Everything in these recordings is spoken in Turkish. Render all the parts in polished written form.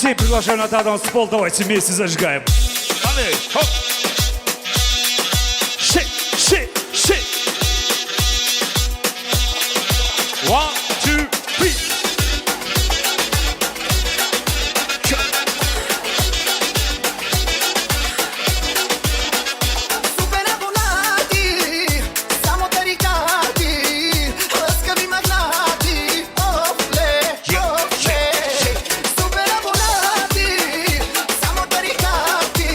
Детей приглашаю на танцпол, давайте вместе зажигаем. Хоп. Shake, shake, shake. 1, 2, 3. Super abbonati, siamo caricati, scavi magnati, offle, offle. Super abbonati, siamo caricati,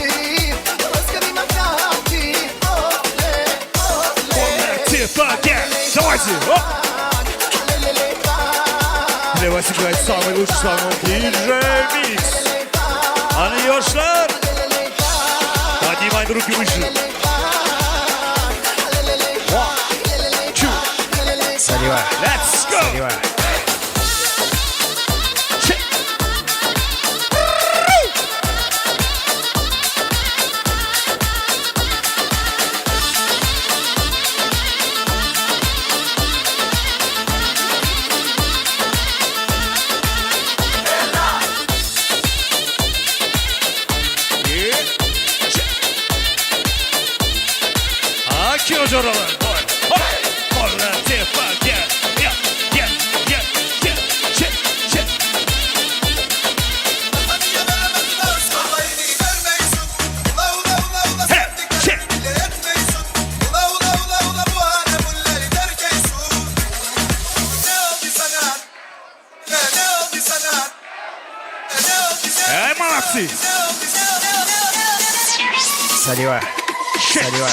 scavi magnati, offle, offle. Давайте, оп. Для вас играет самый лучший самый диджей Микс. А ну, ёшlar, поднимай руки выше. 1, 2, Салива. let's go. Салива. Aqui o Jorolão. Olha, tepa, yeah. Эй, молодцы! Салива. Салива.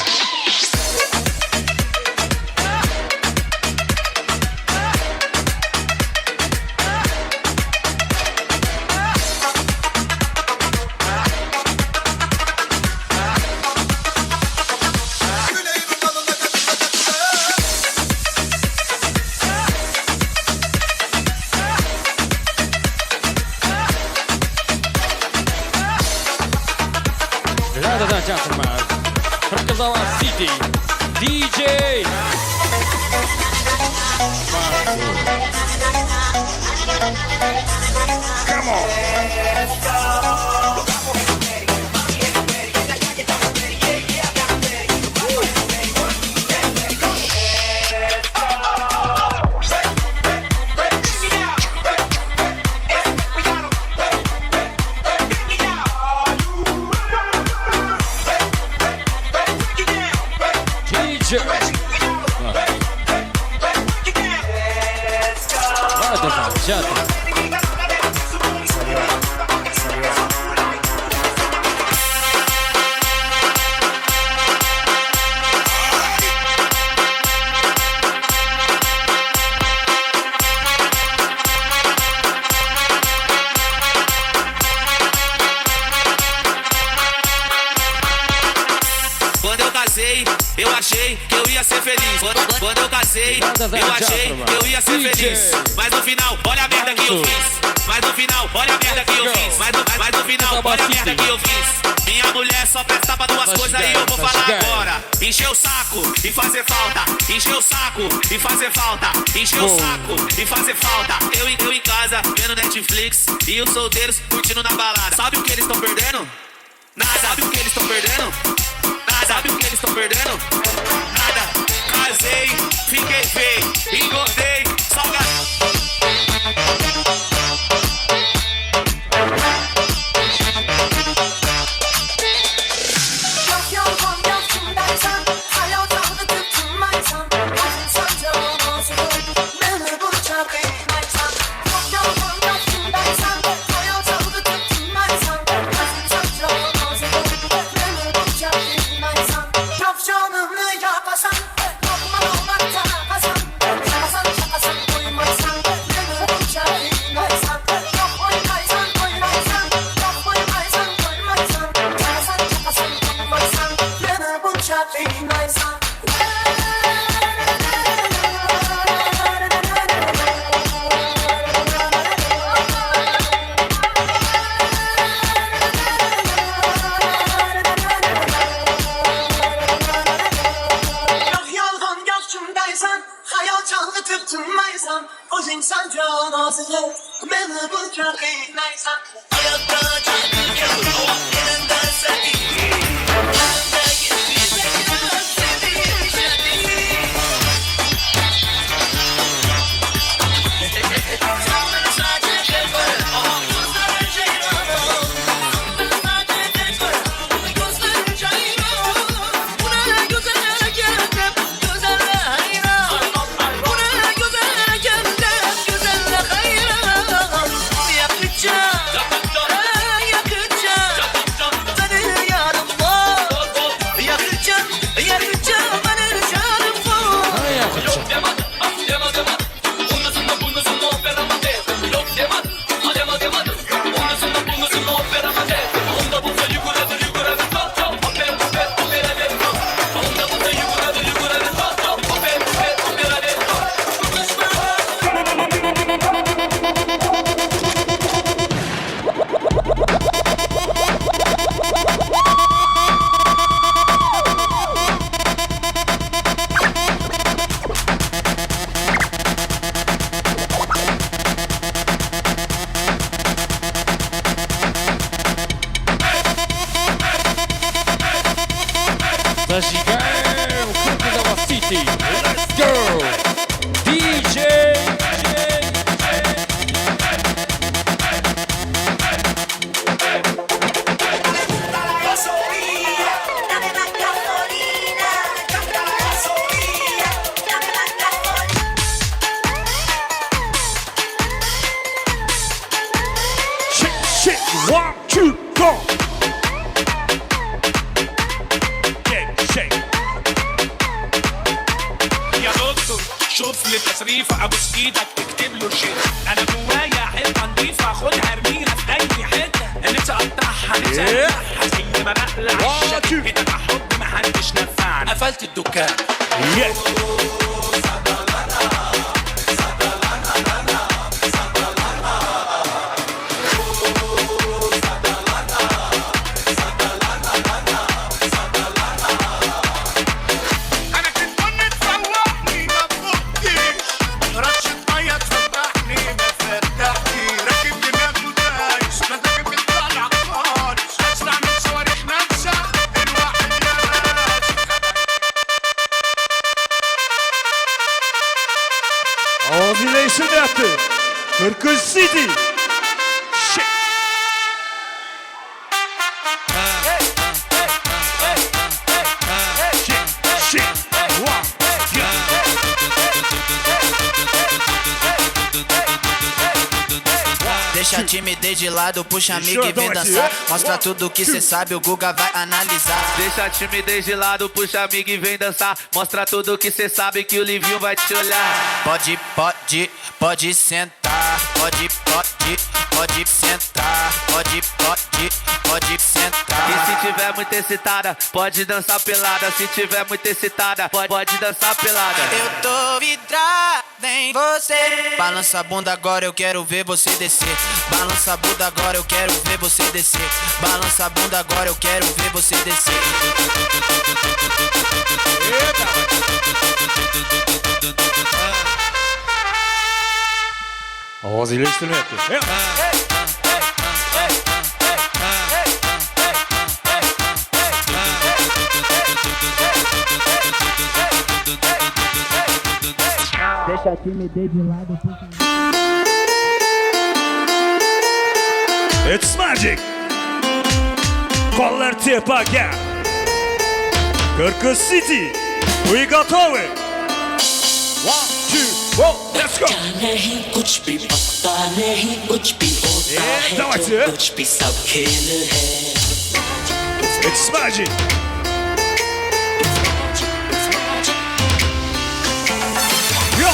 Ladies and gentlemen, from Kazawa City, DJ Come on! DJ. Ladies and gentlemen. Quando eu casei, eu achei que eu ia ser feliz. Quando eu casei, eu achei que eu ia ser feliz. Mas no final, olha a merda que eu fiz. Mas no final, olha a merda que eu fiz. Mas no final, olha a merda que eu fiz. Minha mulher só presta pra duas coisas e eu vou falar agora. Encher o saco e fazer falta. Encher o saco e fazer falta. Encher o saco e fazer falta. Eu em casa, vendo Netflix. E os solteiros curtindo na balada. Sabe o que eles estão perdendo? Nada. Sabe o que eles estão perdendo? Nada. Sabe o que eles estão perdendo? Nada. Casei, fiquei feio, engordei, salgado. Canımı yapasan, lokma olmakta kasan. Zajigão, Cookie City. Let's go. DJ. Shake, shake, 1, 2, go. Shake, shake. يا دكتور شوف لي تصريفه ابوس ايدك اكتب له شيء انا جوايا حته نضيفه خدها ارميها في اي حته اللي تقطعها نتقطعها زي ما بقلع الشكل كده بحب محدش نفعني قفلت الدكان Yes. انا كنت تفوقني ما تفوقنيش رشه ميه تفتحني ما فتحتي راكب دماغ ودايس مزاجي بيطلع خالص اسرع من صواريخ نفسه الواحد ياس Ovulation yaptı. Kırkız City. Shake. Shake, shake. 1, 2. Deixa a timidez de lado, puxa amigo Fechou, e vem então, dançar. aqui, é? Mostra tudo que cê sabe, o Guga vai analisar. Deixa a timidez de lado, puxa amigo e vem dançar. Mostra tudo que cê sabe que o Livinho vai te olhar. Pode sentar. Pode sentar. Pode sentar. E se tiver muito excitada, pode dançar pelada. Se tiver muito excitada, pode dançar pelada. Eu tô vidrada em você. Balança a bunda agora, eu quero ver você descer. Balança a bunda agora, eu quero ver você descer. Balança a bunda agora, eu quero ver você descer. Ağız iyileştirme yaptı. Evet. Deixa a timidez de lado. It's magic. Коллар тепа гя. Kırkız City. We got over. 1, 2, go. Let's go. नहीं कुछ भी पता नहीं कुछ भी होता है давайте. जो कुछ भी सब खेल है It's magic. Yo.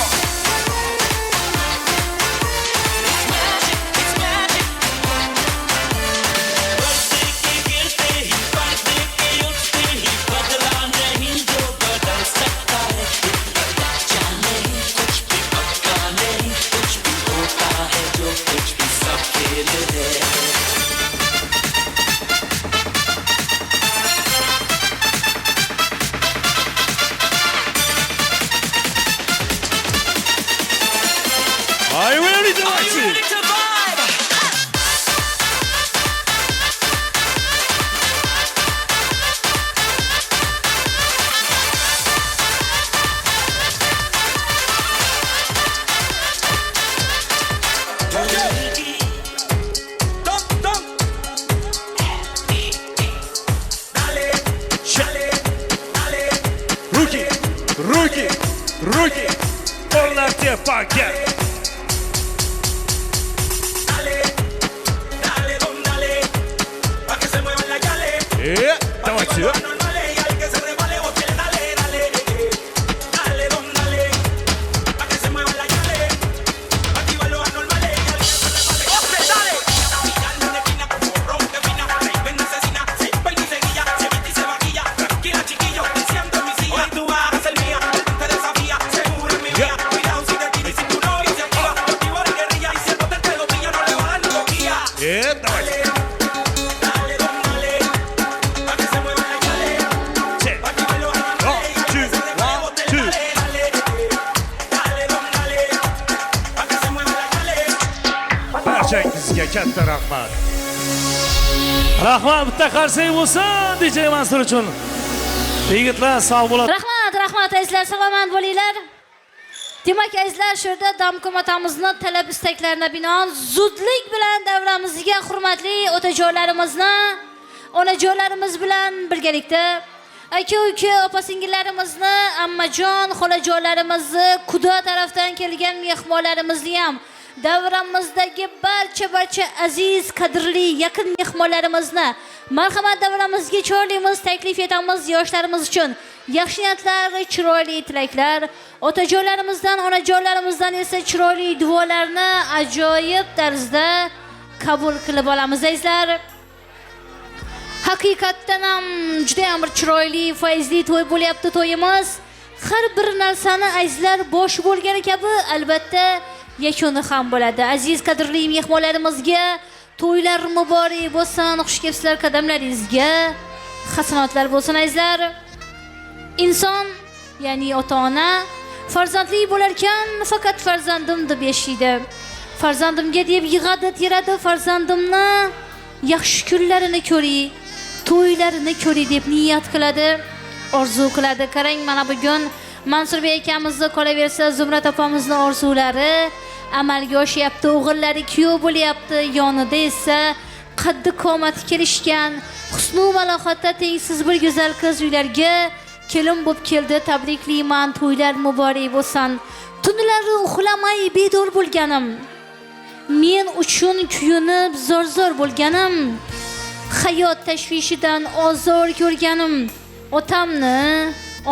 Ruki. Onlar tepaki. Давай сюда. Давай. Barchangizga katta rahmat. Rahmat, bitta qarsak bo'lsin DJ Mansur uchun. Yigitlar sog' bo'ladi. Rahmat azizlar, salomat bo'linglar. Demak azizlar, shu yerda damkomatamizni talab istaklariga binoan zudlik bilan davramizga hurmatli otajonlarimizni, onajonlarimiz bilan birgalikda aka-uka, opa-singillarimizni, ammajon, xolajonlarimizni, quda tarafdan kelgan mehmonlarimizni ham davramizdagi barcha aziz, qadrli, yaqin mehmonlarimizni marhamat davramizga chorlaymiz, taklif etamiz yoshlarimiz uchun. Yaxshi niyatlar, chiroyli tilaklar, otajonlarimizdan, onajonlarimizdan esa chiroyli duolarni ajoyib tarzda qabul qilib olamiz azizlar. Haqiqatdan ham juda ham bir chiroyli, fayzli to'y bo'lyapti to'yimiz. Har bir narsani azizlar bosh bo'lgani kabi albatta yakuni ham bo'ladi. Aziz qadrli mehmonlarimizga to'ylar muborak bo'lsin, xush kelibsizlar qadamlaringizga. Hasanotlar bo'lsin azizlar. Inson, ya'ni ota-ona farzandli bo'larkan faqat farzandim deb yashaydi. Farzandimga deb yig'adi, teradi, farzandimni yaxshi kunlarini ko'ray, to'ylarini ko'ray deb niyat qiladi, orzu qiladi. Qarang, mana bugun Mansurbek akamizni qolaversa, Zumrat opamizning orzulari amalga oshyapti, o'g'illari kuyov bo'lyapti, yonida esa qaddi qomati kelishgan, husn va malohatda tengsiz bir go'zal qiz uylarga kelin bo'lib keldi. Tabriklayman, to'ylar muborak bo'lsin. Tunlari uxlamay bedor bo'lganim, men uchun kuyunib zor bo'lganim, hayot tashvishidan ozor ko'rganim, otamni,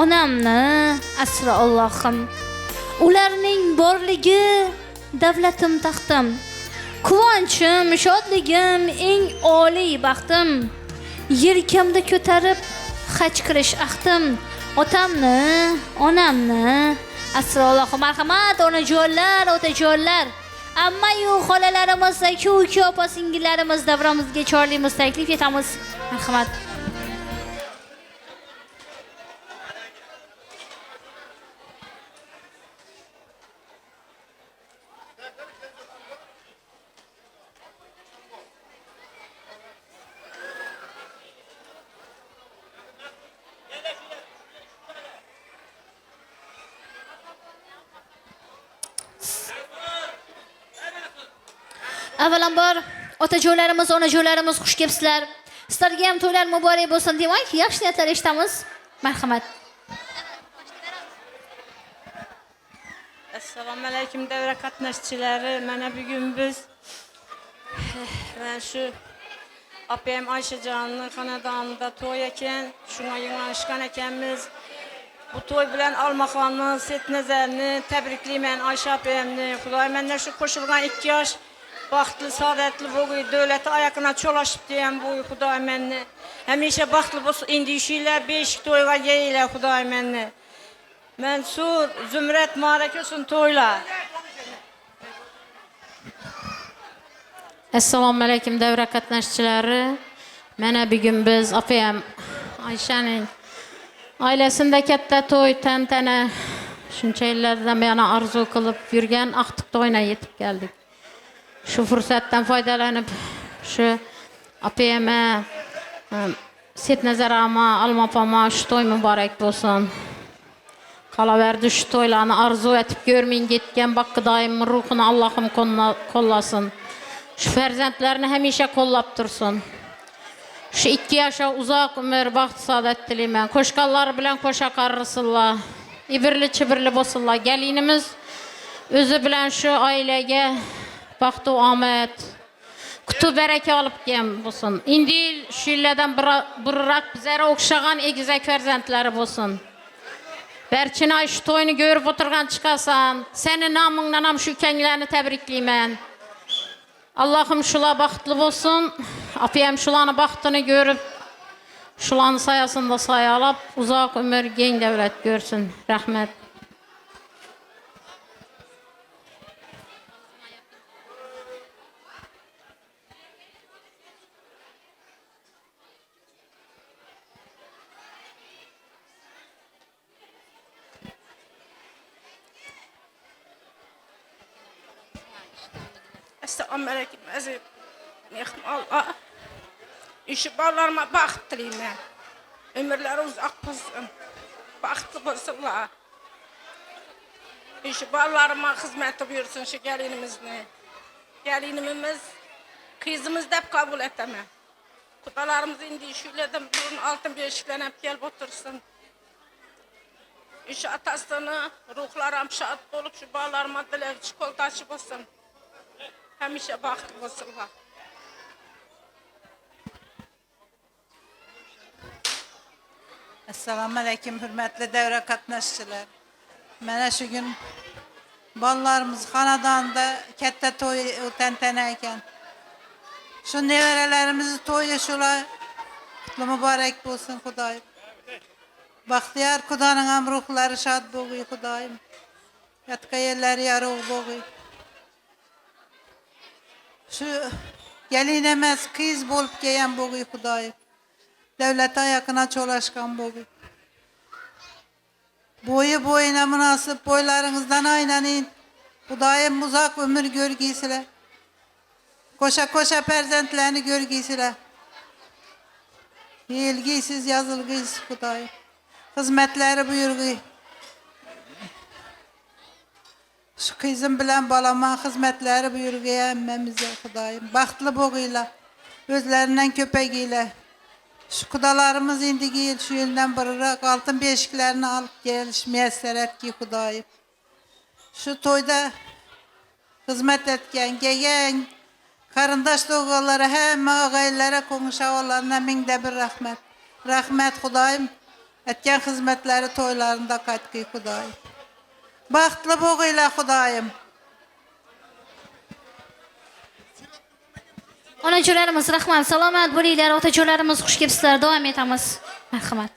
onamni asra Allohim. Ularning borligi davlatim, taxtim, quvonchim, shodligim, eng oliy baxtim. Yelkamda ko'tarib haj qilish ahdim. Otamni, onamni asra Allohim. Marhamat onajonlar, otajonlar, amma-yu xolalarimiz, aka-uka, opa-singillarimiz davramizga chorlaymiz, taklif etamiz. Marhamat. Avvalambor otajonlarimiz, onajonlarimiz xush kelibsizlar. Sizlarga ham to'ylar muborak bo'lsin demak, yaxshi niyatlar eshitamiz. Marhamat. Assalomu alaykum davra qatnashchilari. Mana bugun biz shu opam Oyshajonning xonadonida to'y ekan, shunga yig'ilishgan ekanmiz. Bu to'y bilan Olmaxonni, Setnazarni tabriklayman, Oysha opamni. Xudoy mendan shu qo'shilgan 2 yosh baxtli, saodatli bo'lg'uy, davlati oyoqina cho'lashibdi ham bu Xudoy menni. Hamisha baxtli bo'lsin, endi ishinglar, beshik to'yga yeylar Xudoy menni. Mansur, Zumrat muborak bo'lsin to'ylar. Assalomu alaykum davra qatnashchilari. Mana bugun biz opam Oyshaning oilasida katta to'y, tantana shuncha yillardan beri orzu qilib yurgan aqtiq to'yga yetib keldik. Shu fursatdan foydalanib shu opama, Setnazar ama, Almapama shu to'y muborak bo'lsin. Qolaverdi shu to'ylarni orzu etib ko'rming ketgan Xudoyim ruhini Allohim qo'llasin. Shu farzandlarni hamisha qo'llab tursin. Shu 2 yoshga uzoq umr, baxt, saodat tilayman. Qo'shqonlar bilan qo'sha qarg'isizlar. ibirli çibirli bolsunlar. Gelinimiz özü bilen şu ailege baxtu amet, kutu bereke alıp gem bolsun. İndi şu illerden bırrak bizlere okşagan egizek ferzentleri bolsun. Berçinay şu toyunu görüp oturgan çıkasan, senin namınla nam şu kengilerini tebrikliymen. Allah'ım şula baxtlı bolsun, apiyem şulanı baxtını görüp, şulanı sayasında sayalap, uzak ömür, gen devlet görsün. Rahmet. Assalamu alaikum aziz mehmanlar. İşi ballarıma baxt dileyim ben. Ömürleri uzak olsun. Baxtlı olsunlar. İşi ballarıma hizmeti buyursun şu gelinimizle. Gelinimiz kızımız da kabul etmem. Kudalarımız indi şöyledim burun altın beşiklenip gelip otursun. İşi atasını ruhlarım şad olup şu ballarıma dilek çikolataşı olsun. Həmişə baxtlı olsunlar. Assalamu alaikum hürmetli devre katnaşçılar. Mene şu gün ballarımız hanadanda kette toy tenteneyken şu neverelerimizi toyu şula kutlu mübarek olsun Kudayım. Bahtiyar Kudanın amruhları şad boğuyu Kudayım. Yatka yerleri yarığı boğuyu. Şu gelin emez kız bolup geyen boğuyu Kudayım. Devlete yakına çolaşkan boğuyu. Boyu boyuna münasip boylarınızdan aynanın. Kudayım uzak ömür görgüsüyle. Koşa koşa perzentlerini görgüsüyle. Bilgisiz yazılgıyız Kudayım. Hizmetleri buyurguyu. Şu kızım bilen balama hizmetleri buyurguya emmemize Kudayım. Baxtlı boğuyla, özlerinden köpeğiyle. Şu kudalarımız indi giyil, şu yıldan bırırak altın beşiklerini alıp geliş, müyesser et ki Kudayım. Şu toyda hizmet etken, gegen, karındaş doğuları hem ağaylara konuşavalarına min de bir rahmet. Rahmet Kudayım, etken hizmetleri toylarında katkı Kudayım. Baxtlı boğuyla Kudayım. Onajo'larimiz rahmat, salomat bo'linglar. Otajo'larimiz xush kelibsizlar. Davom etamiz. Marhamat.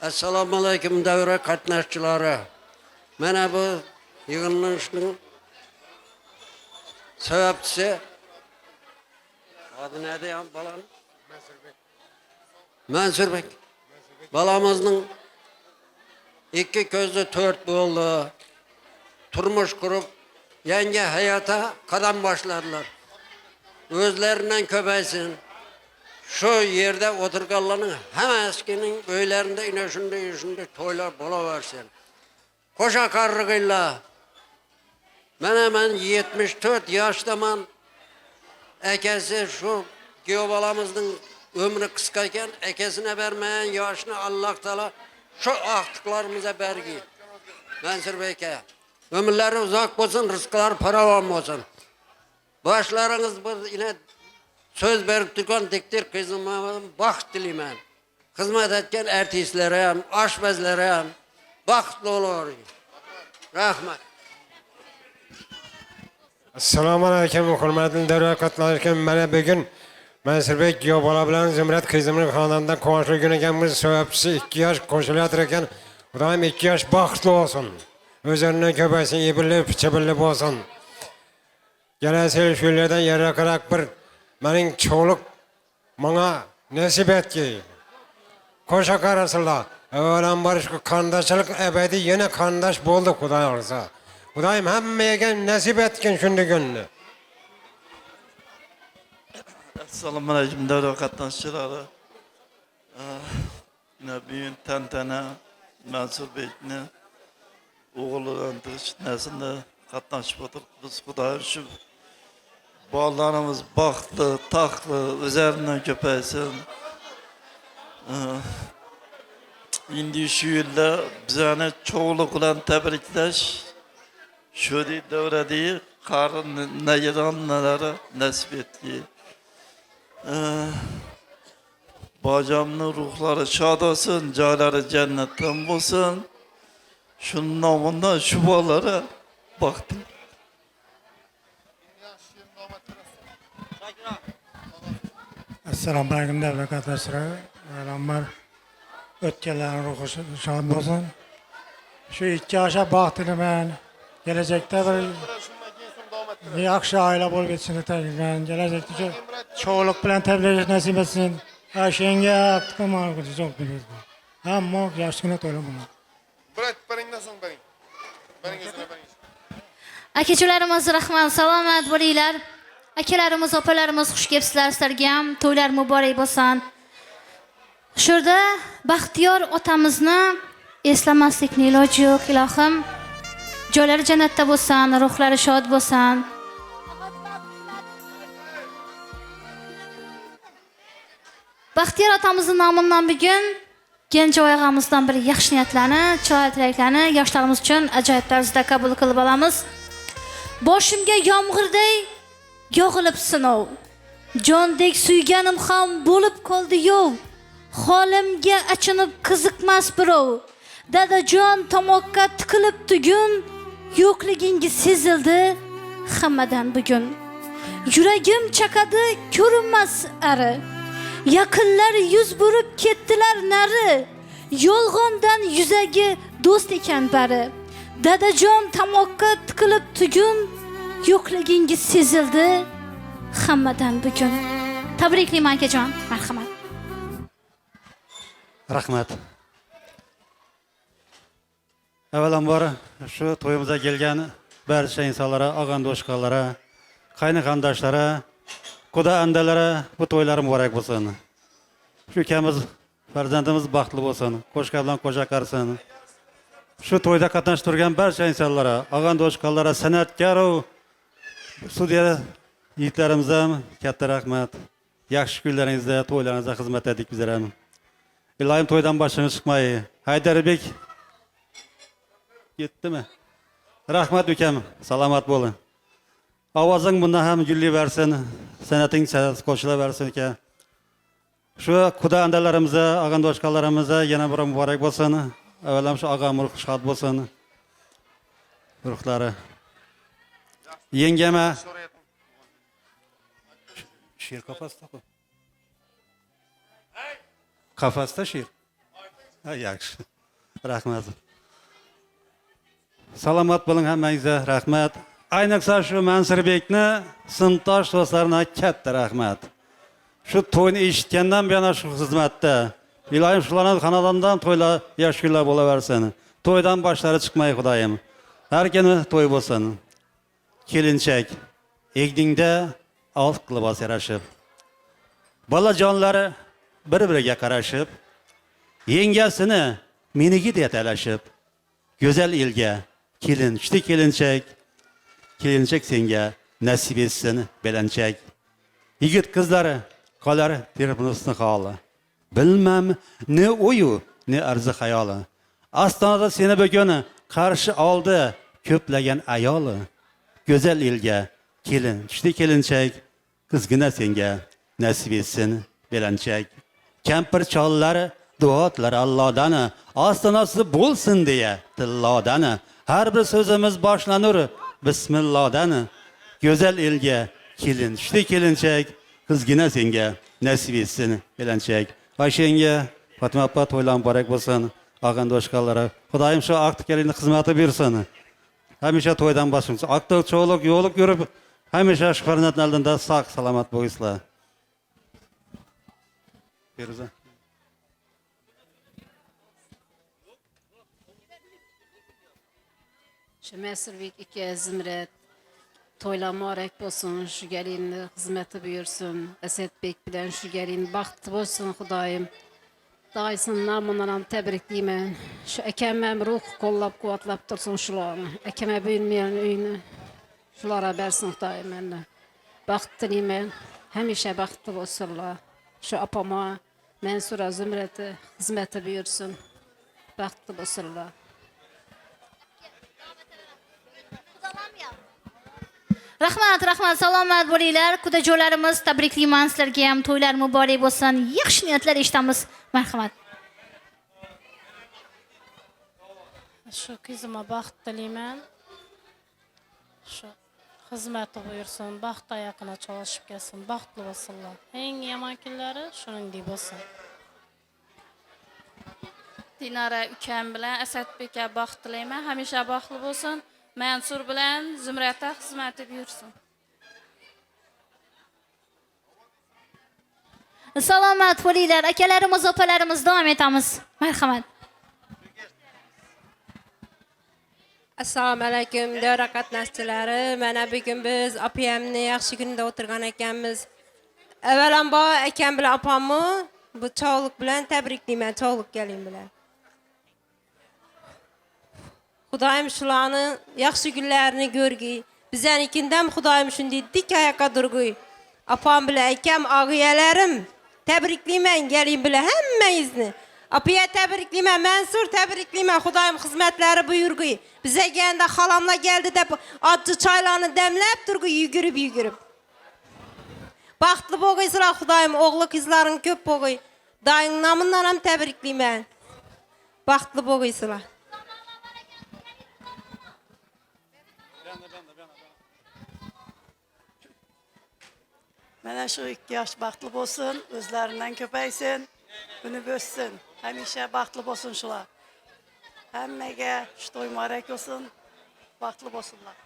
Assalomu alaykum davra qatnashchilari. Mana bu yig'ilishning sababchisi adı neydi ya balanın? Mansurbek. Balamızın iki gözü dört oldu. Turmuş kurup yenge hayata kadam başladılar. Özlerinden köpeysin. Şu yerde oturganların hemen eskinin öylerinde ineşinde toylar bulaversin. Koşa karrığıyla ben hemen 74 yaştaman ekesi şu Giyobalamızın ömrü kıskayken ekesine vermeyen yaşını Allah Teala şu aktıklarımıza bergi. Mansur Bey'e ömürleri uzak olsun, rızklar paravan olsun. Başlarınız bu yine söz verip durgan diktir kızıma baxt dileyim. Hizmet etken artistlere hem, aşbezlere hem baxtlı olur. Rahmet. Assalomu alaykum hurmatli davra qatnashgan mana bugun Mansurbek Giyobola bilan Zumrat qizimning xonanda quvonchli kun ekanmiz. Sababchisi 2 yosh qo'shilayotgan ekan. Xudoyim 2 yosh baxtli olsun. O'zlarining ko'paysin, ibilli, pichibilli bo'lsin. Kelasi yil shu yerdan yaraqroq bir mening cho'liq menga nasib etki. Qo'sha qarasizlar. Avvalambor shu qandoshchilik abadiy yana qandosh bo'ldi Xudo ursa. Xudoyim hammaga nasib etgan shunday kunni. Assalomu alaykum davra qatnashchilari. Bugün tantana Mansur Bekni o'g'illantirish nasında qatnashib o'tirib biz Xudoyim shu Bolalarımız baxtlı, taxtlı, üzerinden köpəysin. İndi şu ildə bizəni çoğuluq ilə təbrikləş. Şöyle devrediği karın ne yaranlara nasip etki. Bacamın ruhları şad olsun, cayları cennetten olsun. Şunun namından şu bağlara baktım. Assalomu alaykum davlat qatnashchilari. Avvalambor o'tganlarning ruhi shod bo'lsin. Shu 2 yoshga baxt tilayman. Kelajakda bir yaxshi oila bo'lib ketishini tilayman. Kelajakda cho'g'liq bilan tabriklash nasib etsin. Ashenga qilmoq jo'q beradi. Hamma yaxshigina to'ylamoq. Baringdan so'ng baring. Baring o'zingizga baring. Akachalarimiz rahmat, salomat bo'linglar. Akalarimiz, opalarimiz xush kelibsizlar istargam. To'ylar muborak bo'lsin. Shurda Baxtiyor otamizni eslamaslikning iloji yo'q, ilohim. Joylari jannatda bo'lsin, ruhlari shod bo'lsin. Baxtiyor otamizning nomidan bugun Genjoy og'amizdan bir yaxshi niyatlarni, chiroyli tilaklarni yoshlarimiz uchun ajoyib tarzda qabul qilib olamiz. Boshimga yomg'irday yog'ilib sinov. Jondek suyganim ham bo'lib qoldi yov. Holimga achinib qiziqmas birov. Dadajon tomoqqa tiqilib tugun, yo'qligingiz sezildi hammadan bugun. Yuragim chaqadi ko'rinmas ari. Yaqinlar yuz burib ketdilar nari. Yolg'ondan yuzagi do'st ekan bari. Dadajon tomoqqa tiqilib tugun, yo'qligingiz sezildi hammadan bugun. Tabriklayman akajon, marhamat. Rahmat. Avvalambor shu to'yimizga kelgan barcha insonlara, og'an-do'shqonlara, qayni-qandoshlari, quda andalari bu to'ylar muborak bo'lsin. Shu kamiz farzandimiz baxtli bo'lsin, qo'shqa bilan qo'sha qarsin. Shu to'yda qatnashib turgan barcha insonlara, og'an-do'shqonlara, san'atkaru studiya yigitlarimiz ham katta rahmat. Yaxshi kunlaringizda, to'ylaringizda xizmat etdik bizlar ham. Ilohim to'ydan boshimiz chiqmay. Haydarbek yetdimi? Rahmat ukam, salomat bo'ling. Ovozing bundan ham gulli versin, san'ating qo'shilaversin ekan. Shu quda andalarimizga, og'an-do'shqonlarimizga yana bir muborak bo'lsin. Avvalam shu og'am ruhi shod bo'lsin. Ruhlari. Yengama Şiir qafasda qo'y. Qafasda şiir. Ha, yaxshi. Rahmat. Salomat bo'ling hammangizga, rahmat. Ayniqsa shu Mansurbekni sinfdosh do'stlarına katta rahmat. Shu to'yni eshitgandan buyon shu xizmatda. Ilohim shularning xonadondan to'ylar, yosh kunlar bo'laversin. To'ydan boshlari chiqmay Xudoyim. Har kuni to'y bo'lsin. Kelinchak egdingda alt libos yarashib. Bolajonlari bir-biriga qarashib, yengasini meniki deb atalashib, go'zal elga kelinchdi kelinchak senga nasib etsin belanchak. Yigit qizlari qolar terpinusni holi. Bilmam ne o'yu, ne arzi xayoli. Ostonada seni bugun qarshi oldi ko'plagan ayoli. Go'zal elga kelinchdi kelinchak, qizgina senga nasib etsin belanchak. Kampir chollari duotlari Allohdan, ostonasi bo'lsin deya tillodan. Har bir so'zimiz boshlanur bismillohdan. Go'zal elga kelinchdi kelinchak, qizgina senga nasib etsin belanchak. Ayşenga Fatima opa to'ylar muborak bo'lsin. Og'an-do'shqonlari, Xudoyim shu aqtikalikni xizmati bersin. Hamisha to'ydan boshimiz aqtiq cho'liq yo'liq yurib, hamisha shu farzandlar oldida sog' salomat bo'linglar. Feruza. Shu Mansurbek aka Zimrat to'ylar muborak bo'lsin, shu galinni xizmati buyursin. Asadbek bilan shu galin baxtli bo'lsin Xudoyim. Dayısının namından təbriklayman. Şu akam ruh qollab quvvatlab tursun şularni. Akama bilmeyen uyni şulara bersin Xudoyim mənə. baxt tilayman. Hamisha baxtli bo'lsinlar. Shu opama Mansura Zumrati xizmati buyursin. Baxtli bo'lsinlar. Rahmat, rahmat, salomat bo'linglar. Qudajo'larimiz, tabriklayman sizlarga ham. To'ylar muborak bo'lsin. Yaxshi niyatlar eshitamiz. Marhamat. Shu qizimga baxt tilayman. Shu xizmati buyursin, baxt oyoqini chalishib kelsin, baxtli bo'lsinlar. Eng yomon kunlari shuningdek bo'lsin. Dinara ukam bilan Asadbekka baxt tilayman. Hamisha baxtli bo'lsin. Mansur bilan Zumrata xizmati buyursin. Salomat bo'linglar. Akalarimiz, opalarimiz, davom etamiz. Marhamat. Assalomu alaykum davra qatnashchilari. Mana bugun biz opamni yaxshi kunida o'tirgan ekanmiz. Avvalambor akam bilan opamni bu chog'lik bilan tabriklayman, chog'lik keling bilan. Xudoyim shularni yaxshi kunlarini ko'rgay. Bizanikindan Xudoyim shunday dik oyoqqa turgay. Opam bilan akam, og'iyalarim, tabriklayman keling bilan hammangizni. Apaya tabriklayman, Mansur tabriklayman. Xudoyim xizmatlari buyurgay. Bizga kelganda xalamlar keldi deb otchi choylarni damlab turgay, yugurib. Baxtli bo'lgaysizlar, Xudoyim o'g'li qizlaring ko'p bo'lgay. Daying nomidan ham tabriklayman. Baxtli bo'lgaysizlar. Mana shu 2 yosh baxtli bo'lsin, o'zlaridan ko'paysin, unib o'ssin. Hamisha baxtli bo'lsin shular. Hammaga shu to'y muborak bo'lsin, baxtli bo'lsinlar.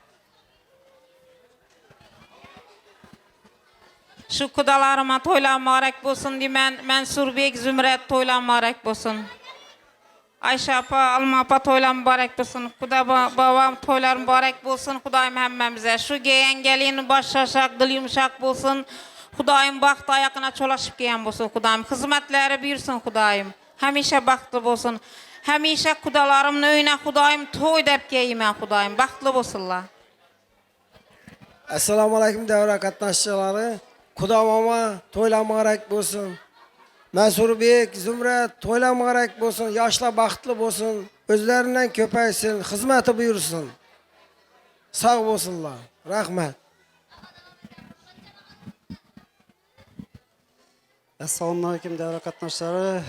Shu qudalarima to'ylar muborak bo'lsin deyman. Mansurbek Zumrat to'ylar muborak bo'lsin. Aysha opa, Alma opa to'ylar muborak bo'lsin. Xudo bovam to'ylar muborak bo'lsin. Xudoyim hammamizga shu yangalini bosh shoshaq, dil yumshoq bo'lsin. Xudoyim baxt oyoqina cho'lashib kelgan bo'lsin. Xudoyim xizmatlari buyursin. Xudoyim hamisha baxtli bo'lsin. Hamisha qudalarimning uyina Xudoyim to'y deb kelman. Xudoyim baxtli bo'lsinlar. Assalomu alaykum davra qatnashchilari. Xudo mama to'ylar muborak bo'lsin. Mansurbek, Zumrat to'ylar muborak bo'lsin. Yoshlar baxtli bo'lsin. O'zlaridan ko'paysin, xizmati buyursin. Sog' bo'lsinlar. Rahmat. Assalomu alaykum davra qatnashchilari.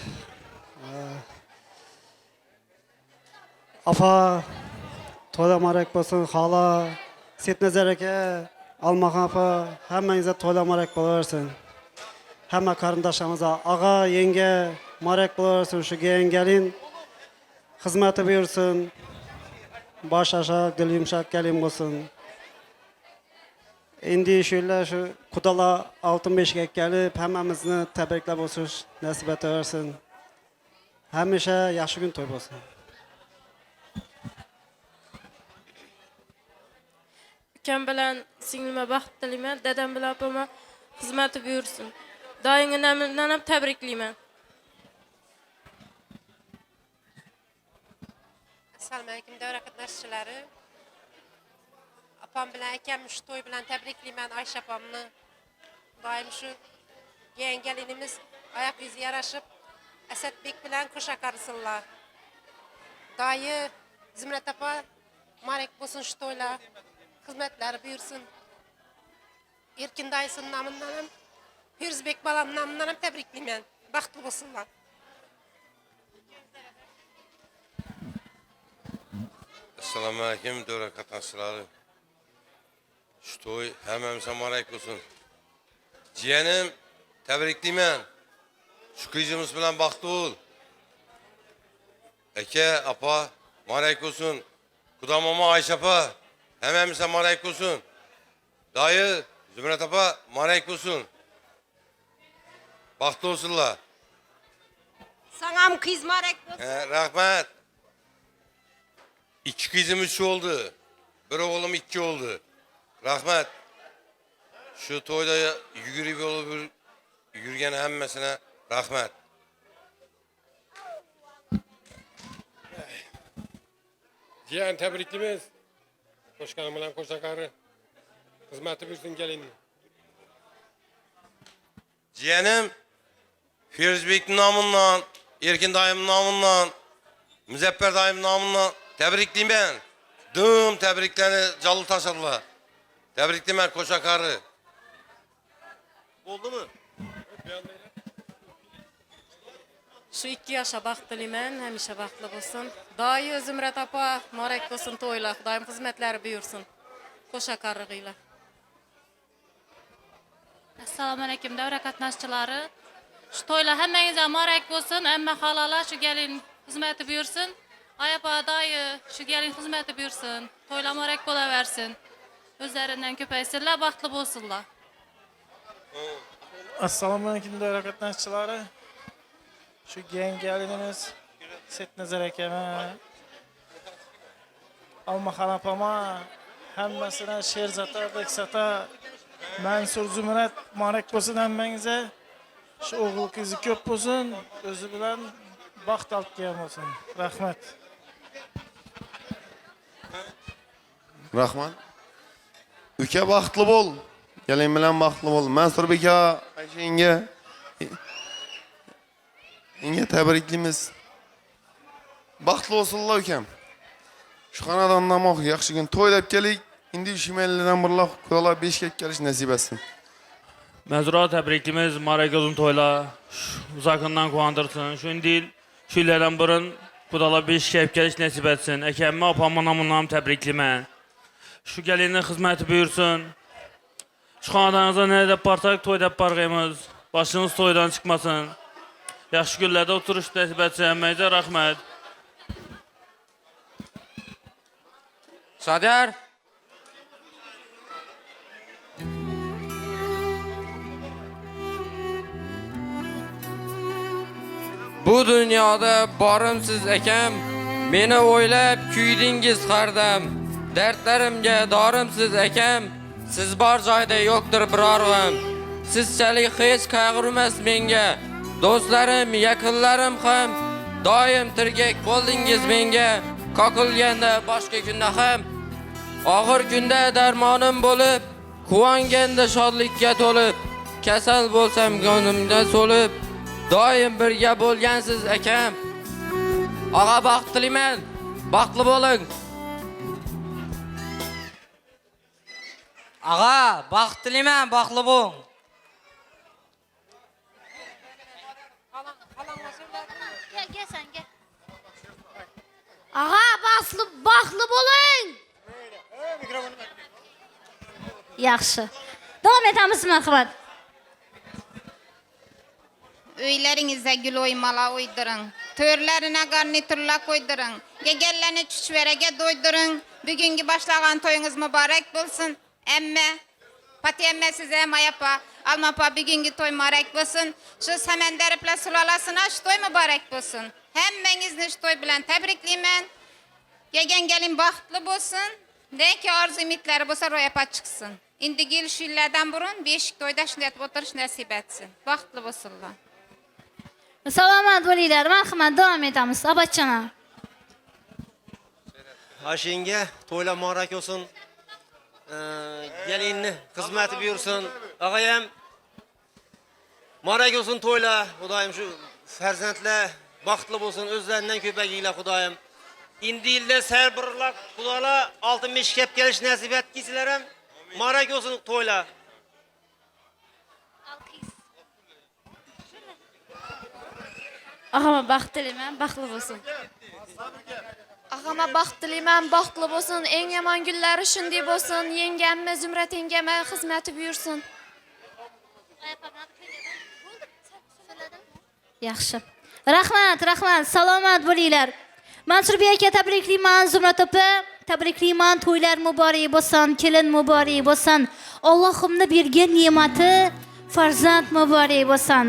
Afa to'ylar muborak bo'lsin. Xola, Setnazar aka, Almaxon opa, hammangizga to'ylar muborak bo'laversin. Hamma qarindoshimizga og'a, yenga muborak bo'laversin. Shu yengalin xizmati buyursin. Bosh oshaq, dil yumshoq kelin bo'lsin. Endi shular shu Xudolar oltin beshikka kelib, hammamizni tabriklab o'sish nasib etaversin. Hamisha yaxshi kun to'y bo'lsin. Ukam bilan singlima baxt tilayman, dadam bilan opama xizmati buyursin. Doyingdan ham tabriklayman. Assalomu alaykum davra qatnashchilari. Opam bilan akam shu to'y bilan tabriklayman Aysha opamni. Doim shu yangalinimiz oyoq yuzi yarashib Asadbek bilan qo'sha qarsinlar. Doyi Zumrat opa muborak bo'lsin shu to'ylar. Xizmatlari buyursin. Erkin dayısin namından ham, Firzbek balam namından ham tabriklayman. Baxtli bo'lsinlar. Assalomu alaykum davra qatnashchilari. Shu to'y hammamizga muborak bo'lsin. Jiyanim, tabriklayman. Shu qizimiz bilan baxtli bo'l. Aka, opa, muborak bo'lsin. Xudo momo Aysha opa, hammamizga muborak bo'lsin. Dayı, Zumrat opa, muborak bo'lsin. Baxtli bo'lsinlar. Sana ham qiz muborak bo'lsin. Rahmat. 2 qizimiz shu oldu. Bir oğlum 2 oldu. Rahmat. Şu toyda yugurib olib yurgan hammasine rahmat. Jiyan tabriklaymiz. Qo'shgan bilan qo'shaqari xizmati buyursin kelin. Jiyanim Ferzbekning nomidan, Erkin dayımın namından, Müzaffer dayımın namından tebriklayman. Düm tebriklerini Jalıl taşırlar. Tebriklayman koşa karı. Oldu mu? Şu 2 yaşa baxt dilayman, hamisha baxtli bo'lsin. Doyi Zumrat opa, muborak bo'lsin to'ylar. Xudoyim xizmatlari buyursin. Qo'sha qarg'inglar. Assalomu alaykum davra qatnashchilari. Shu to'ylar hammangizga muborak bo'lsin. Hamma halolar shu gelin xizmati buyursin. Ayapa doyi shu gelin xizmati buyursin. To'ylar muborak bo'laversin. O'zlaridan ko'paysinlar, baxtli bo'lsinlar. Assalomu alaykum davra qatnashchilari. Şu gelinimiz Setnazar akama, Almaxon opama, hammasini Sherzata, Beksata, Mansur Zumrat muborak bo'lsin hammangizga. Shu o'g'il qizi ko'p bo'lsin, o'zi bilan baxt olib kelgan bo'lsin. Rahmat. Rahmat. Uka baxtli bo'l. Gelin bilan baxtli bo'l. Mansurbek aka, Ayshinga Inge tebriklaymiz. Baxtli bo'lsinlar ukam. Shu xonadondan moq yaxshi kun to'ylab kelik. Endi shimellidan birloq Xudolar 5 ga kelish nasib etsin. Mazura tebrikimiz muborak bo'lsin to'ylar. Uzoqdan quvondirsin. Shunday shulardan birin Xudolar 5 ga kelish nasib etsin. Akamni opamni nomidan tebriklayman. Shu gelinning xizmati buyursin. Shu xonadoningizda ne deb partak to'y deb parg'aymiz. Boshimiz to'ydan chiqmasin. Yaxshi kunlarda o'tirish nasib etsin hammangizga rahmat. Sadar. Bu dunyoda borimsiz akam, meni o'ylab kuydingiz hardam. Dardlarimga dorimsiz akam, siz bor joyda yo'qdir birorg'am. Sizchalik hech qayg'urmas menga. Do'stlarim, yaqinlarim ham doim tirgak bo'ldingiz menga. Qoqilganda boshqa kunda ham, og'ir kunda darmonim bo'lib, quvonganda shodlikka to'lib, kasal bo'lsam yonimda so'lib, doim birga bo'lgansiz akam. Og'a baxt tilayman, baxtli bo'ling. Ag'a, baxt tilayman, baxtli bo'ling. Ag'a, baxtli bo'ling. Yaxshi. Davom etamiz, marhamat. Uylaringizda gul o'ymalar o'ydiring. To'rlarına garniturlar qo'ydiring. Gegellarni chuchvaraga do'ydiring. Bugungi boshlagan to'yingiz muborak bo'lsin. Emme, Patiyemme size mayapa, almapa bugungi to'y muborak bo'lsin. Shu Samandariplar sulolasini shu to'y muborak bo'lsin. Hammangizni shu to'y bilan tabriklayman. Kelgan gelin baxtli bo'lsin. Neki orzu ümitlari bo'lsa ro'yobga chiqsin. Endi gel shu yillardan burun beshik to'yda shunday o'tirish nasib etsin. Baxtli bo'lsinlar. Salomat bo'linglar. Marhamat, davom etamiz. Abachana. Ayshinga to'ylar muborak bo'lsin. Gelinni xizmati buyursin. Og'ayam muborak bo'lsin to'ylar. Xudoyim shu farzandlar baxtli bo'lsin, o'zlaridan ko'payinglar Xudoyim. Endi yilda sabirlar, Xudolar oltin meshkab kelish nasib etkinsizlar ham. Muborak bo'lsin to'ylar. Ağama baxt tilayman, baxtli bo'lsin. Ağama baxt tilayman, baxtli bo'lsin. Eng yomon kunlari shunday bo'lsin. Yengamni Zumrat yengama xizmati buyursin. Yaxshi. Rahmat. Salomat bo'linglar. Mansurbek aka tabriklayman, Zumrat opa tabriklayman. To'ylar muborak bo'lsin, kelin muborak bo'lsin. Allohimni bergan ne'mati farzand muborak bo'lsin.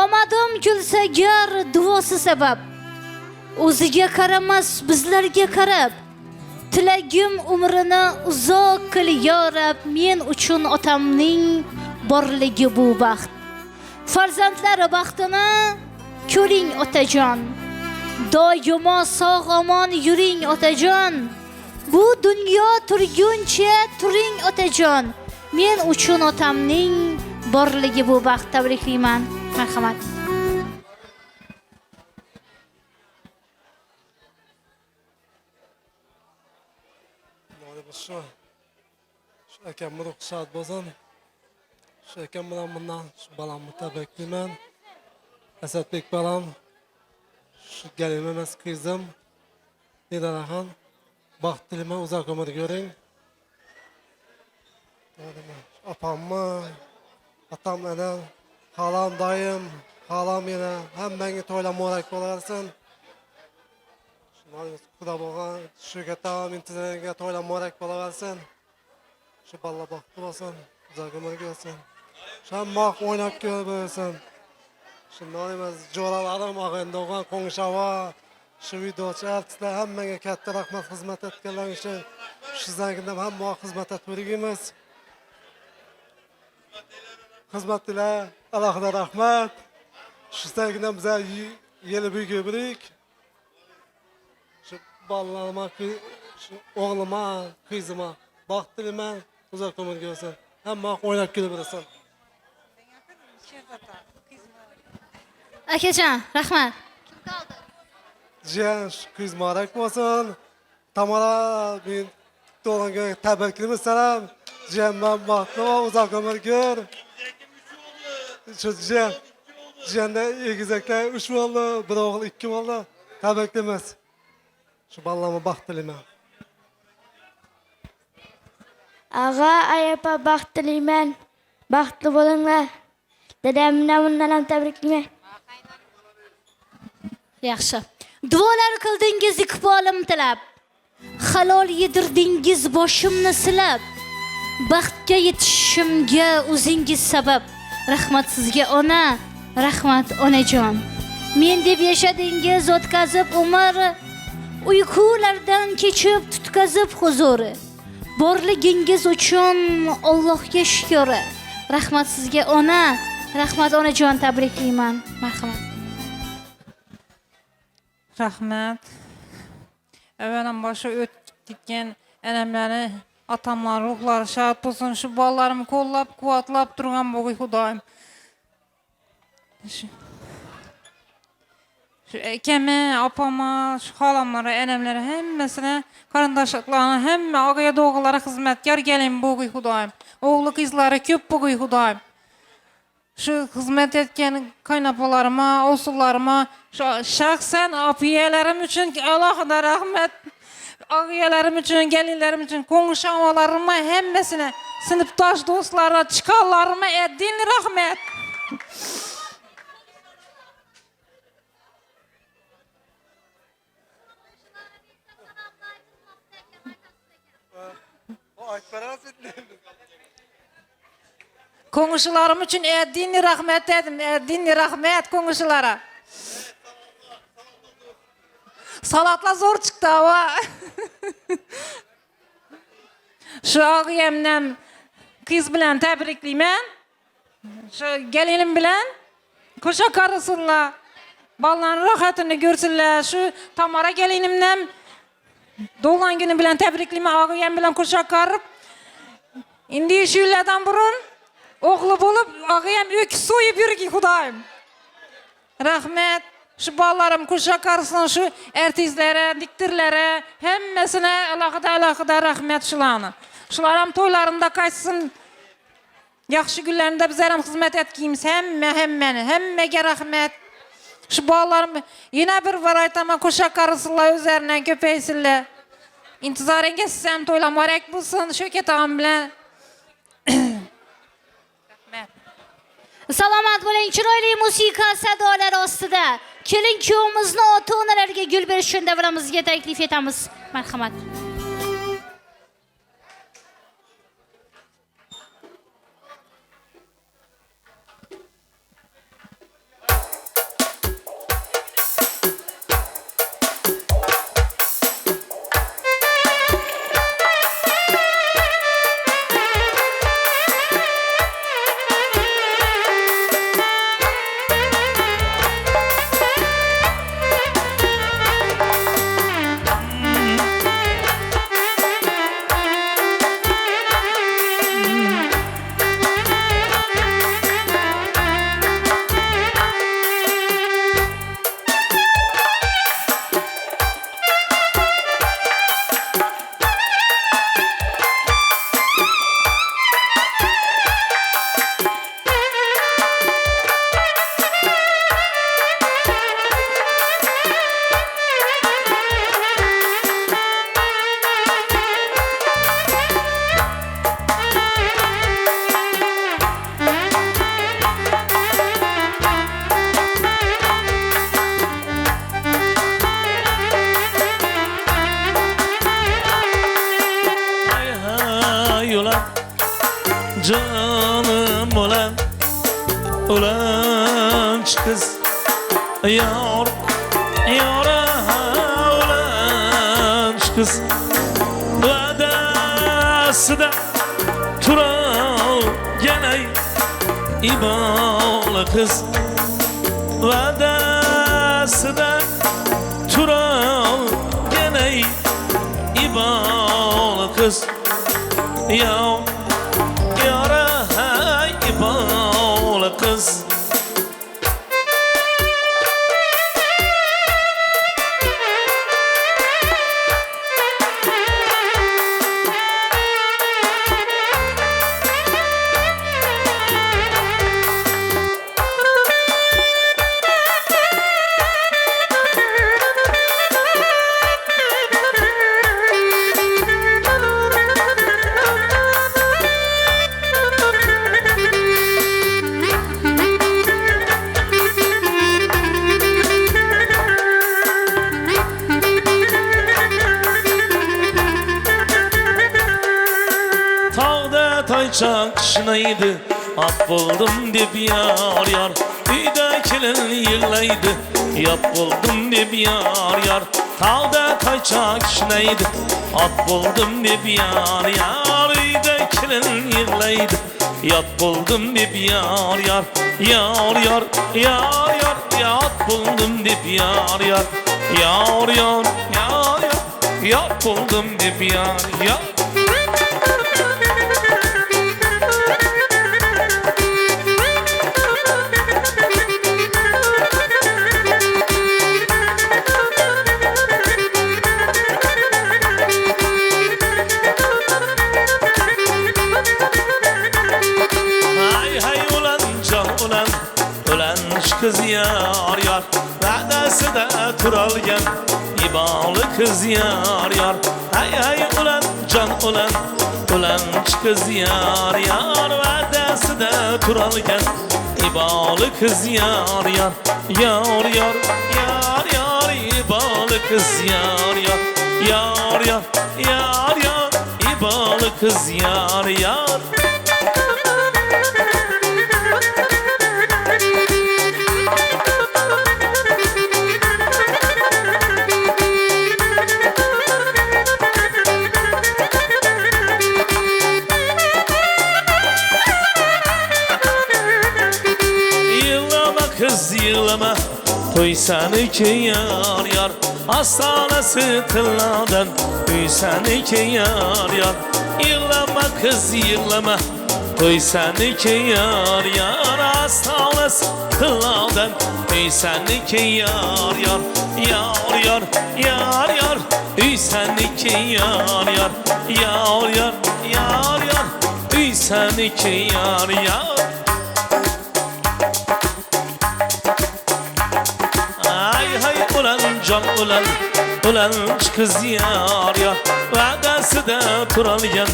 Omadim kulsa gar duosi sabab. O'ziga qaramas bizlarga qarab. Tilagim umrini uzoq qil yo Rab, men uchun otamning borligi bu baxt. Farzandlari baxtini ko'ring otajon. Doimo sog' omon yuring otajon. Bu dunyo turguncha turing otajon. Men uchun otamning borligi bu baxt tabriklayman. Marhamat. Şu ekem ruhsat bozan. Şu ekem bilan bundan şu balamı tabriklayman. Asadbek balam. Şu gelim emas kızım. Nidaraxon. Baxt tilayman, uzoq umr ko'ring. Opammi, otam anam, halam dayım, halam yana hammaga to'ylar muborak bo'laversin. Xudo bo'lgan shu kattavam intizorga to'ylar muborak bo'laversin. Shu balla baxtli bo'lsin, uzoq umr ko'rsin. Hamma o'ynab ko'rsin. Shunday emas, jo'ralarim og'ayni o'g'an qo'ng'ishava, shu videochi artistlar hammaga katta rahmat xizmat etganlar uchun shu zangdan hamma xizmat etib xizmatlar alohida rahmat. Shu zangdan biza yeli büyük birik. Şu balalarıma, şu oğluma, kızıma baxt tilayman, uzoq umr ko'rsin. Hamma o'ynab kelaversin. Akajon, rahmat. Jiyan, kız muborak bo'lsin. Tamara men to'g'anga tabriklayman salam. Jiyan men baxtli va uzoq umr ko'r. Şu jiyanda egizaklar 3 bo'ldi, bir o'g'il 2 bo'ldi. Tabriklaymiz. Şu balalarıma baxt tilayman. Ağa, ayapa baxt tilayman. Baxtli bo'linglar. Dadamdan bundan ham tabriklayman. Yaxshi. Duolar qildingiz iqbolim tilab. Halol yedirdingiz boshimni silab. Baxtga yetishimga o'zingiz sabab. Rahmat sizga ona, rahmat onajon. Men deb yashadingiz, o'tkazib umr, uyqulardan kechib tutkazib huzuri. Borligingiz uchun Allohga shukr. Rahmat sizga ona, rahmat onajon tabriklayman. Marhamat. Rahmat. Evvelen başa ötdikken enemleri, atamlar, ruhları şad bulsun. Şu ballarımı kollap, kuvatlap durgan boğuy Hudayım. Şu ekeme, apama, şu halamlara, enemlere, hemmesine, karandaşlıklarına, hemme ağaya doğulara hizmetkar gelin boğuy Hudayım. Oğlu kızları köp boğuy Hudayım. Şu hizmet etken kaynapalarıma, osullarıma, şahsen apiyelerim için Allah'a rahmet, ağiyelerim için, gelinlerim için, konuşamalarıma, hemmesine, sınıftaş dostlara, çıkarlarıma ettiğin rahmet. Konuşularım için ettiğin rahmet dedim, ettiğin rahmet konuşulara. Salatla zor çıktı ama. Şu ağıyemden kız bilen tebrikliymen. Şu gelinim bilen kuşa karısınlar. Balların rahatını görsünler. Şu Tamara gelinimden doğulan günü bilen tebrikliymen. Ağıyem bilen kuşa karıp. İndi şu illerden burun oğlu bulup ağıyem ökü soyup yürü Hudayım. Rahmet. Şu ballarım kuşa karısın, şu ertizlere, diktirlere, hemmesine alakada rahmet şulanı. Şularım toylarında kaçsın, yaxşı günlerinde bizlerim hizmet etkiyimiz, hemmege rahmet. Şu ballarım, yine bir var aytama kuşa karısınlar, üzerinden köpeysinler. İntizar sizem toyla marek bulsun, şöket ağam bilen. Salomat bo'ling, chiroyli musiqa sadolari ostida kelin kuyovimizni ota-onalarga gul berish uchun davramizga taklif etamiz. Marhamat. ulanç kız Yar, yara ulanç kız Vadasida tural gene İbalı kız Vadasida tural gene İbalı kız Ya yara İbalı kız Tayçak şınaydı At buldum dip yar yar Üydekiler yıllaydı Yap buldum dip yar yar Tağda tayçak şınaydı At buldum dip yar yar Üydekiler yıllaydı Yap buldum dip yar yar Yar yar yar yar Yat buldum dip yar yar Yar yar yar yar Yat buldum dip yar yar Kız yar yar Vadası da turalgen İbalı kız yar yar Hay hay ulan can ulan Ulanç kız yar yar Vadası da turalgen İbalı kız yar yar Yar yar yar yar İbalı kız yar yar Yar yar yar yar İbalı kız yar yar Kız yığlama Toysan iki yar yar Hastanesi tılladan Büysen iki yar yar Yığlama kız yığlama Toysan iki yar yar Hastanesi tılladan Büysen iki yar yar Yar yar yar yar Büysen iki yar yar Yar yar yar yar Büysen iki yar yar Ulan can ulan Ulanç kız yar yar Vadası da turalgen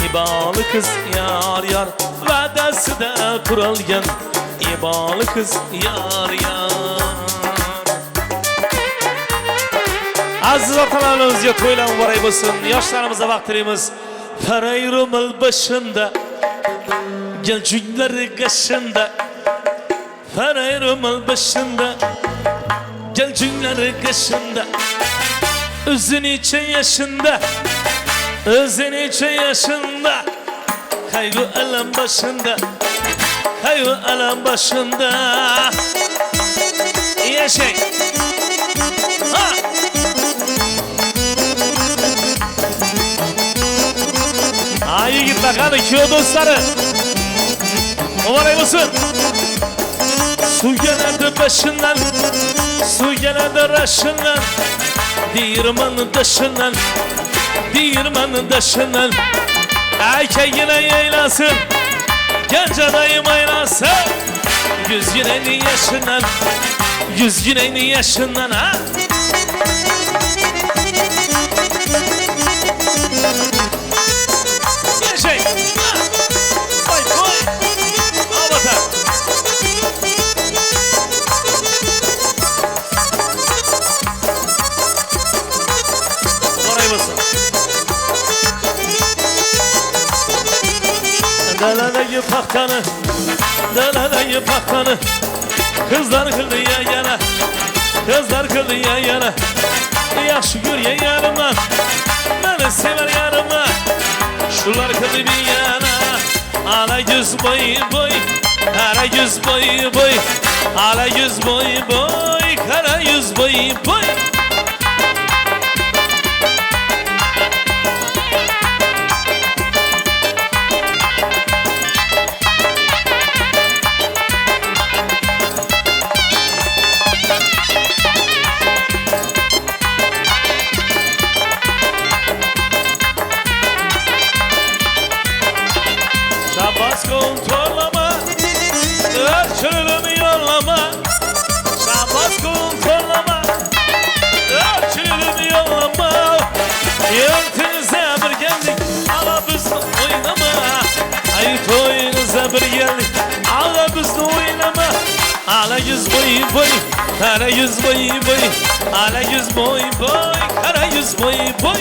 İbalı kız yar yar Vadası da turalgen İbalı kız yar yar Aziz atalarımızca toyla mübarek olsun Yaşlarımıza vaktimiz Ferayrumal başında Gelcükleri kaşında Ferayrumal başında Gelcükleri kaşında Özün için yaşında Özün için yaşında Kaygı alem başında Kaygı alem başında Yaşay Ha Ayı git bakalım köy dostları Mübarek olsun Su gelirdi başından Su gelirdi raşından Değirmanın taşından Değirmanın taşından Erkek yine yaylasın Genç adayım aylasın Yüz yüreğinin yaşından Yüz yüreğinin yaşından ha Yaşay Koy koy Al bakalım Oraya basın paktanı, dalalayı paktanı. Kızlar kıldı yan yana, kızlar kıldı yan yana. Yaxşı gör yan yanıma, beni sever yanıma. Şular kıldı bir yana, ala yüz boy boy, kara yüz boy boy, ala yüz boy boy, kara yüz boy boy. Şabas kontrollama, ölçülümü yollama. Şabas kontrollama, ölçülümü yollama. Yörtünüze bir geldik, ala bizni oynama. Ay toyunuza bir geldik, ala bizni oynama. Ala yüz boy boy, kara yüz boy boy. Ala yüz boy boy, kara yüz boy boy.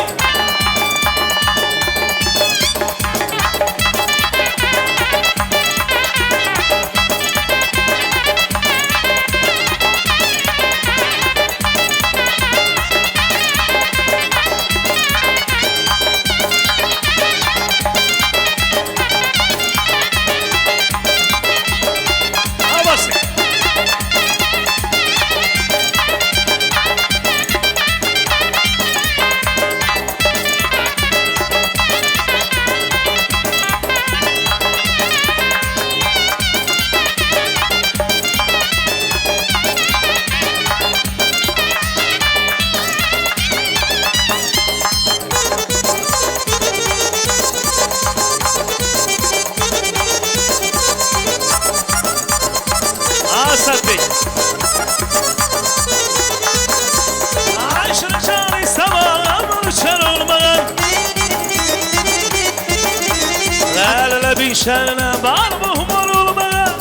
Asad Bey. Aşırı çağrı sabahım uçar olmadan. Lale bir şerine var muhmur olmadan.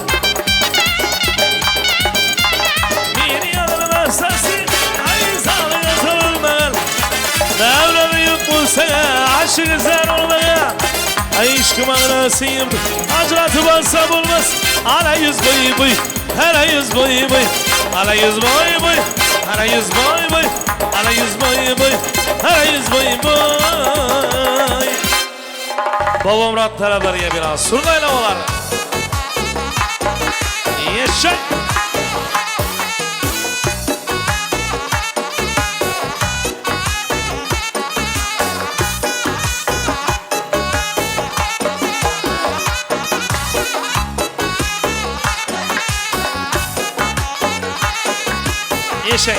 Bir yanına sesi ayzalı yazar olmadan. Devranı yok mu sana aşık zer olmadan. Ay aşkım ağrısıyım acıratı varsa bulmaz. Ala yüz boy boy, ala yüz boy boy. Ala yüz boy boy, ala yüz boy boy. Ala yüz boy boy, ala yüz boy boy. Baba Murat Talabari'ye biraz surnayla olar. Yaşa. Yaşa.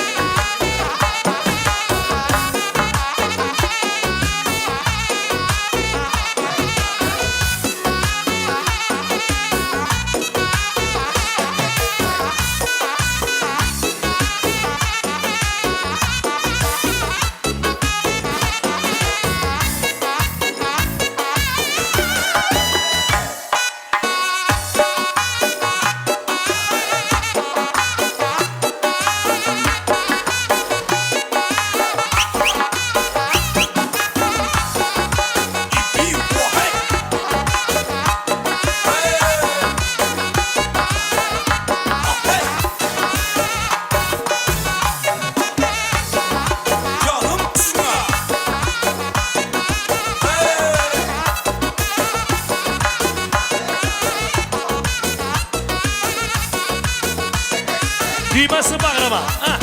Düğmesi bağrıma. Ha,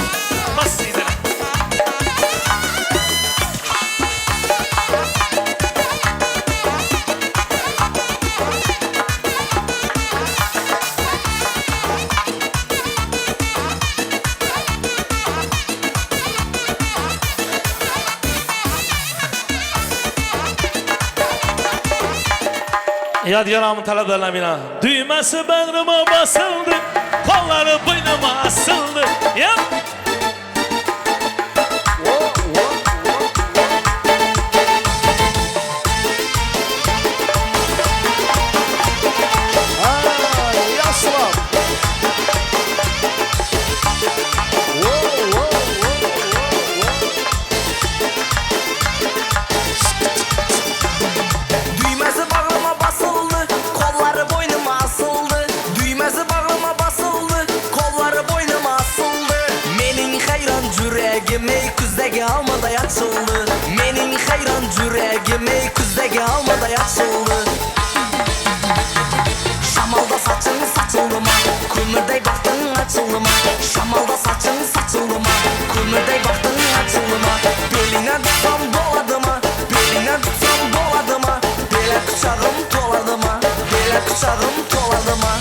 bas sizlere. Yadigarımın talablarına düğmesi bağrıma basıldı. Kolları boynuma asıldı. Yap. Düğmesi bağrıma basıldı. Kolları boynuma Kuzdagi almaday açıldı Menin hayran yüreğim ey kuzdagi almaday açıldı Şamalda saçın saçıldı mı? Kömürday baktın açıldı mı? Şamalda saçın saçıldı mı? Kömürday baktın açıldı mı? Beline tutsam doladı mı? Beline tutsam doladı mı? Bele kucağım toladı mı? Bele kucağım toladı mı?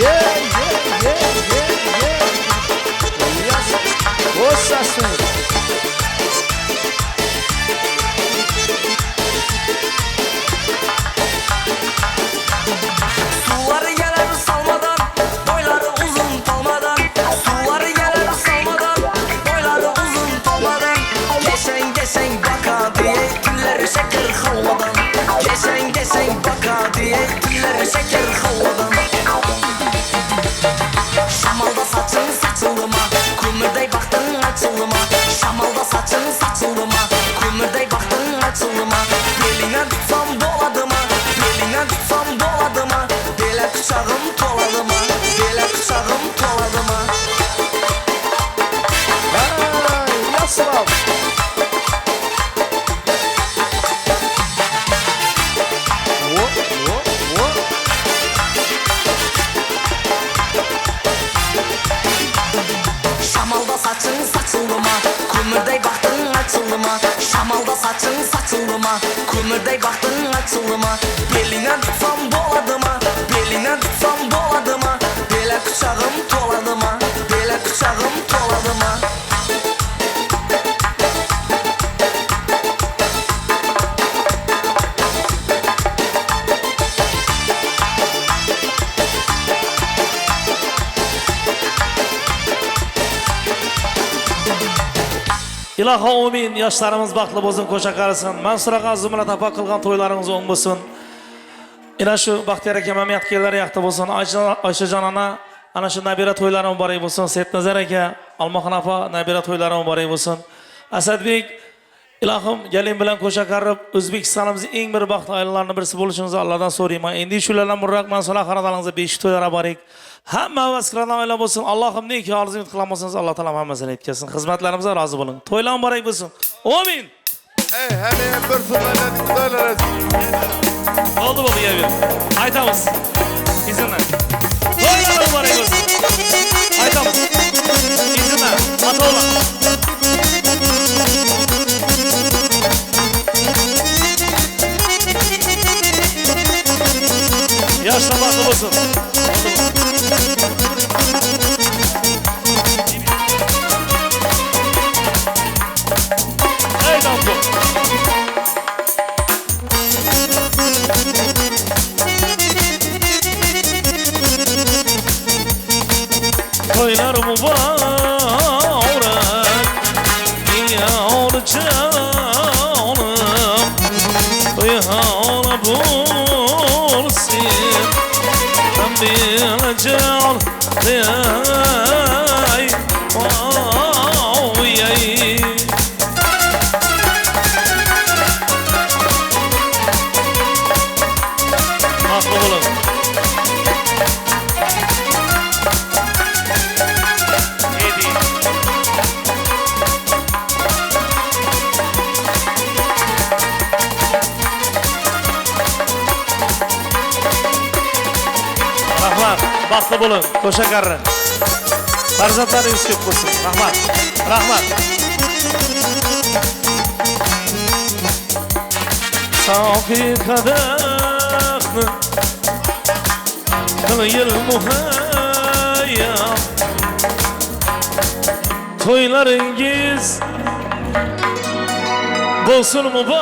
Yeah, yeah, yeah, yeah, yeah. Yes. Osasın. Suları gelir salmadan, boyları uzun talmadan. Suları gelir salmadan, boyları uzun talmadan. Geçen geçen baka diye gülleri şeker halvadan. Geçen geçen baka diye gülleri şeker halvadan. Şamalda saçın saçıldı mı? Kömürday baktın açıldı mı? Şamalda saçın saçıldı mı? Kömürday baktın açıldı mı? Beline tutsam doladı mı? Beline tutsam doladı mı? Bele kucağım toladı mı? Bele kucağım toladı mı? Ay, yaslam. Şamalda saçın saçıldı mı? Kömürday baktın açıldı mı? Şamalda saçın saçıldı mı? Kömürday baktın açıldı mı? Beline tutsam doladı mı? Beline tutsam doladı mı? Bele kucağım toladı mı? Bele kucağım toladı mı? İlahi amin. Yaşlarımız baklı bozun koşa karısın. Mansur Ağa Zümrət apa kılgan toylarınız on bulsun. İna şu Baxtiyar aka Mehmet Keller yaktı bulsun. Ayşe Canana ana şu nabire toyları mübarek bulsun. Setnazar aka Almahan apa nabire toyları mübarek bulsun. Asadbek ilahim gelin bilen koşa karıp Özbekistanımızın en bir baxt aylarının birisi buluşunuzu Allah'dan sorayım. Endi şularla murrak Mansur Ağa kanadalınıza 5 toylara barek. Hem havasıklarından öyle olsun. Allah'ım ne ki arzu kılamazsınız Allah Teala hammasını etkesin. Hizmetlerimize razı bulun. Toylan mübarek bulsun. Amin. Hani bir sırayla söyleriz. Oldu baba ya bir. Aytamız. İzinle. Toylan mübarek bulsun. Aytamız. İzinle. Ata olan. Yaşla baklı olsun. Hey Dampo. Toylar mübarek yar canım Toyhana bulsun bir can Ay Ay Ay Haklı olun. Edi. Rahmat, baklı bulun, koşa karrı. Farzatları üstü bulsun. Rahmat, rahmat. Safi kadaklı Kılayıl muhayyam Toylarınız Bulsun mübarek